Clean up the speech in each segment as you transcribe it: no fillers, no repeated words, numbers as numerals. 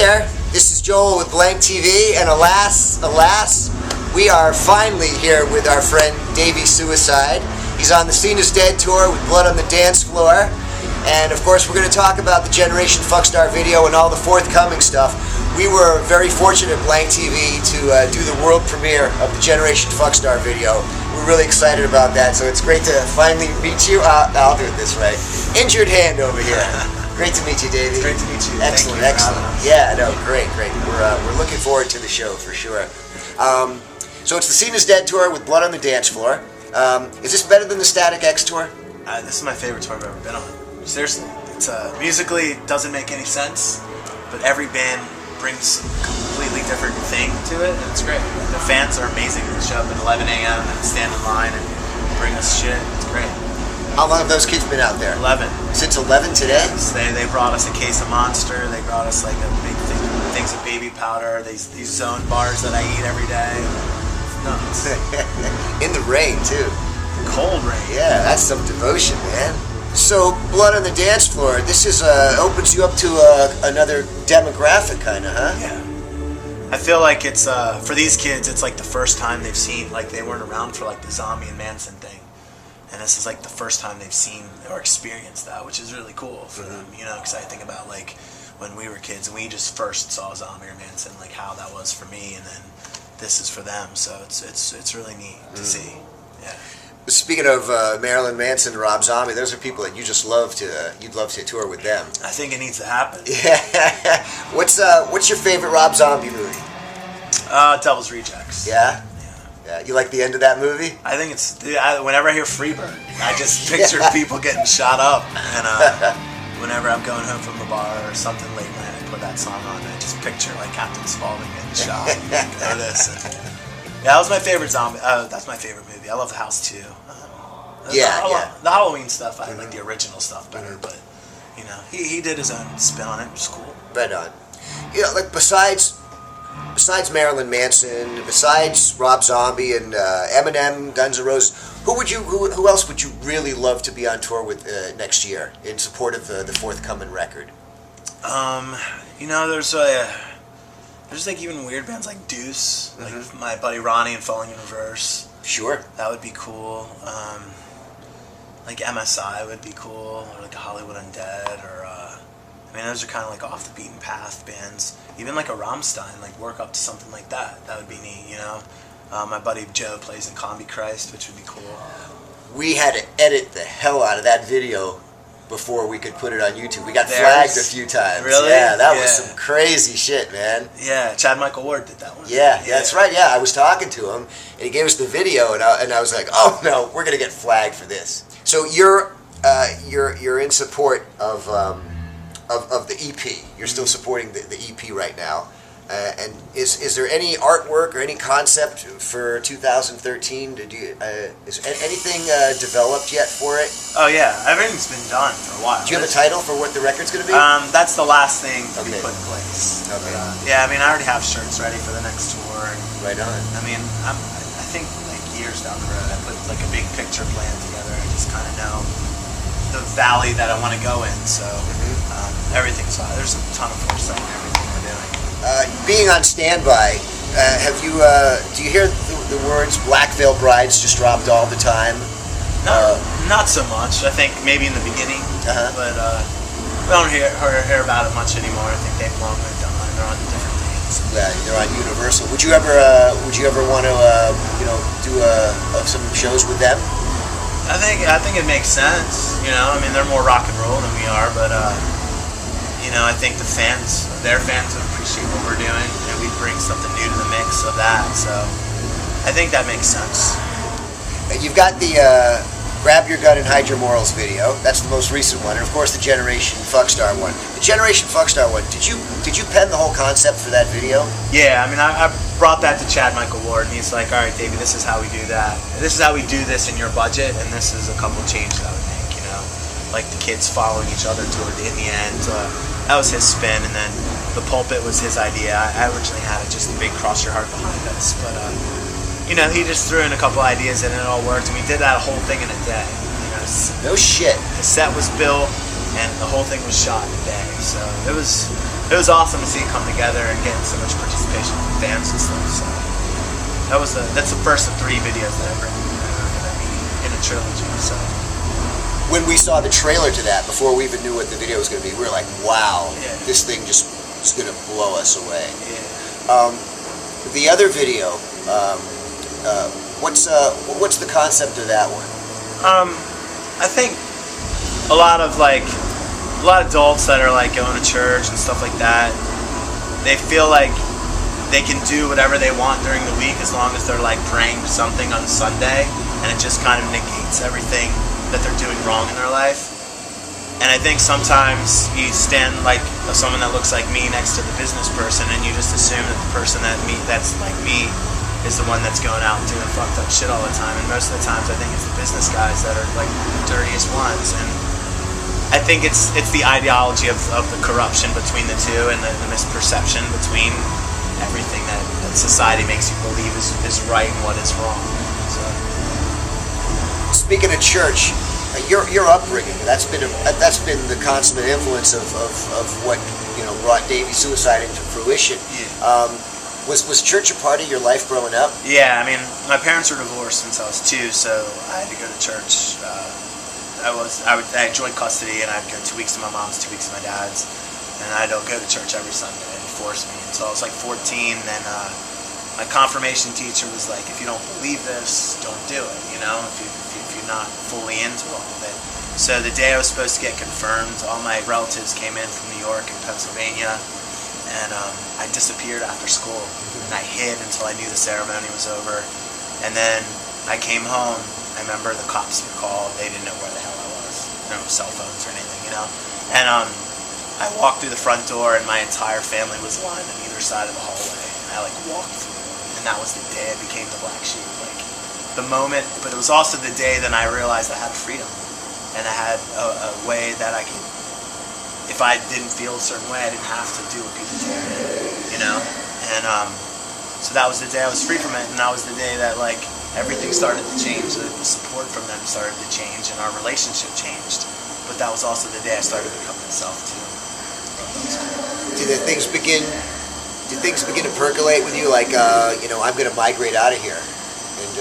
there, this is Joel with BlankTV, and alas, we are finally here with our friend Davey Suicide. He's on the Seen Is Dead tour with Blood on the Dance Floor, and of course we're going to talk about the Generation Fuckstar video and all the forthcoming stuff. We were very fortunate at BlankTV to do the world premiere of the Generation Fuckstar video. We're really excited about that, so it's great to finally meet you. I'll do it this way. Injured hand over here. Great to meet you, Davey. It's great to meet you. Excellent, Thank you excellent. for having us. Yeah, no, great. We're looking forward to the show for sure. So it's the Seen Is Dead tour with Blood on the Dance Floor. Is this better than the Static X tour? This is my favorite tour I've ever been on. Seriously, it's musically it doesn't make any sense, but every band brings a completely different thing to it, and it's great. The fans are amazing. They show up at 11 a.m. and stand in line and bring us shit. It's great. How long have those kids been out there? 11. Since 11 today? Yes, they brought us a case of Monster. They brought us like a big things of baby powder. These zone bars that I eat every day. Nuts. In the rain too. Cold rain. Yeah, that's some devotion, man. So Blood on the Dance Floor, this is opens you up to another demographic, kind of, huh? Yeah. I feel like it's for these kids, it's like the first time they've seen, like they weren't around for like the Zombie and Manson thing. And this is like the first time they've seen or experienced that, which is really cool for them, you know, because I think about like when we were kids and we just first saw Zombie or Manson, like how that was for me, and then this is for them, so it's really neat to see. Yeah. Speaking of Marilyn Manson and Rob Zombie, those are people that you just love to, you'd love to tour with them. I think it needs to happen. Yeah. What's your favorite Rob Zombie movie? Devil's Rejects. Yeah? Yeah. You like the end of that movie? I think it's, whenever I hear Freebird, I just picture people getting shot up, and whenever I'm going home from the bar or something late night, I put that song on, and I just picture like Captain Spaulding getting shot, or this. Yeah, that was my favorite zombie. That's my favorite movie. I love The House too. The Halloween stuff, I like the original stuff better, but you know, he did his own spin on it. It was cool. Right on. You know, like besides Marilyn Manson, besides Rob Zombie and Eminem, Guns N' Roses, who else would you really love to be on tour with next year in support of the forthcoming record? You know, there's like even weird bands like Deuce, like my buddy Ronnie and Falling in Reverse. Sure. That would be cool. Like MSI would be cool, or like Hollywood Undead, or I mean, those are kind of like off the beaten path bands. Even like a Rammstein, like work up to something like that. That would be neat, you know. My buddy Joe plays in Combi Christ, which would be cool. We had to edit the hell out of that video before we could put it on YouTube. We got flagged a few times. Really? Yeah, that was some crazy shit, man. Yeah, Chad Michael Ward did that one. Yeah, that's right. Yeah, I was talking to him, and he gave us the video, and I was like, oh no, we're gonna get flagged for this. So you're in support of the EP. You're still supporting the EP right now. And is there any artwork or any concept for 2013? Is anything developed yet for it? Oh yeah, everything's been done for a while. Do you have a title for what the record's going to be? That's the last thing to be put in place. Okay. Yeah, I mean, I already have shirts ready for the next tour. And, right on. I mean, I think like years down the road, I put like a big picture plan together. I just kind of know the valley that I want to go in. So everything's fine. There's a ton of foresight in everything we're doing. Being on standby, do you hear the words "Black Veil Brides" just dropped all the time? Not so much. I think maybe in the beginning, but we don't hear about it much anymore. I think they've long moved on. They're on different things. Yeah, they're on Universal. Would you ever want to do some shows with them? I think it makes sense. You know, I mean, they're more rock and roll than we are, but you know, I think their fans would appreciate what we're doing, and we bring something new to the mix of that. So I think that makes sense. You've got the Grab Your Gun and Hide Your Morals video. That's the most recent one, and of course the Generation Fuckstar one. The Generation Fuckstar one. Did you pen the whole concept for that video? Yeah, I mean, I brought that to Chad Michael Ward, and he's like, "All right, Davey, this is how we do that. This is how we do this in your budget, and this is a couple changes I would make." You know, like the kids following each other in the end. That was his spin, and then the pulpit was his idea. I originally had it just a big cross your heart behind us, but you know, he just threw in a couple ideas and it all worked, and we did that whole thing in a day. You know, no shit. The set was built and the whole thing was shot in a day, so it was it was awesome to see it come together and getting so much participation from fans and stuff. So that's the first of 3 videos that ever gonna be in a trilogy. So when we saw the trailer to that, before we even knew what the video was going to be, we were like, wow, Yeah. this thing just is going to blow us away. yeah. The other video, what's the concept of that one? I think a lot of adults that are like going to church and stuff like that, they feel like they can do whatever they want during the week as long as they're like praying something on Sunday, and it just kind of negates everything that they're doing wrong in their life. And I think sometimes you stand like someone that looks like me next to the business person, and you just assume that the person that's like me is the one that's going out and doing fucked up shit all the time. And most of the times I think it's the business guys that are like the dirtiest ones. And I think it's the ideology of the corruption between the two, and the misperception between everything that society makes you believe is right and what is wrong. So. Speaking of church, your upbringing, that's been the consummate influence of what brought Davey Suicide into fruition. Yeah. Was church a part of your life growing up? Yeah, I mean, my parents were divorced since I was 2, so I had to go to church. I joined custody, and I'd go 2 weeks to my mom's, 2 weeks to my dad's, and I'd go to church every Sunday. They forced me until I was like 14. Then my confirmation teacher was like, "If you don't believe this, don't do it. If you're not fully into all of it." So the day I was supposed to get confirmed, all my relatives came in from New York and Pennsylvania, and I disappeared after school, and I hid until I knew the ceremony was over, and then I came home. I remember the cops were called. They didn't know where the hell I was. No cell phones or anything, And I walked through the front door, and my entire family was lined on either side of the hallway. And I walked through, and that was the day I became the black sheep. The moment, but it was also the day that I realized I had freedom, and I had a way that I could. If I didn't feel a certain way, I didn't have to do what people told me, And so that was the day I was free from it, and that was the day that everything started to change. The support from them started to change, and our relationship changed. But that was also the day I started becoming myself too. Did things begin to percolate with you? I'm going to migrate out of here, and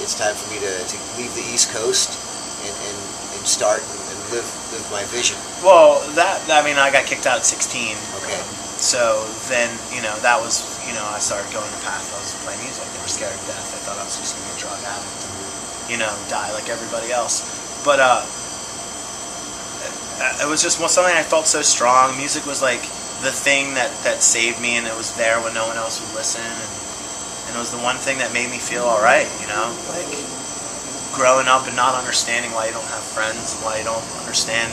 it's time for me to leave the East Coast and start and live my vision. Well, I got kicked out at 16. Okay. So then, that was, I started going the path. I was playing music. They were scared to death. I thought I was just going to be a drug addict, die like everybody else. But it was just something I felt so strong. Music was like the thing that saved me, and it was there when no one else would listen. And it was the one thing that made me feel all right, growing up and not understanding why you don't have friends, why you don't understand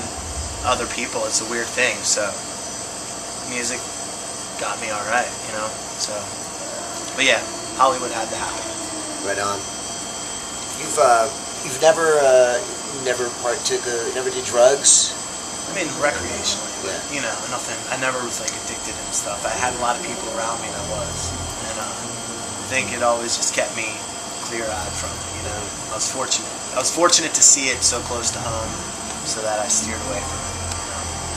other people. It's a weird thing. So music got me all right, So, but yeah, Hollywood had to happen. Right on. You've never did drugs? I mean, recreationally, yeah. Nothing. I never was addicted and stuff. I had a lot of people around me that was, and I think it always just kept me clear-eyed from it. I was fortunate to see it so close to home, so that I steered away from it.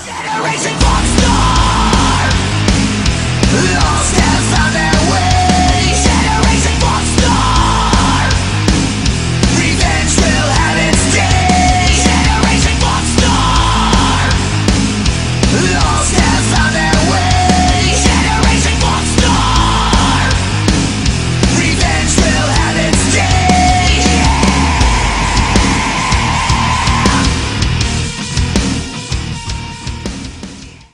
Generation Rockstar, lost have found their way. Generation Rockstar, revenge will have its day. Generation Rockstar, lost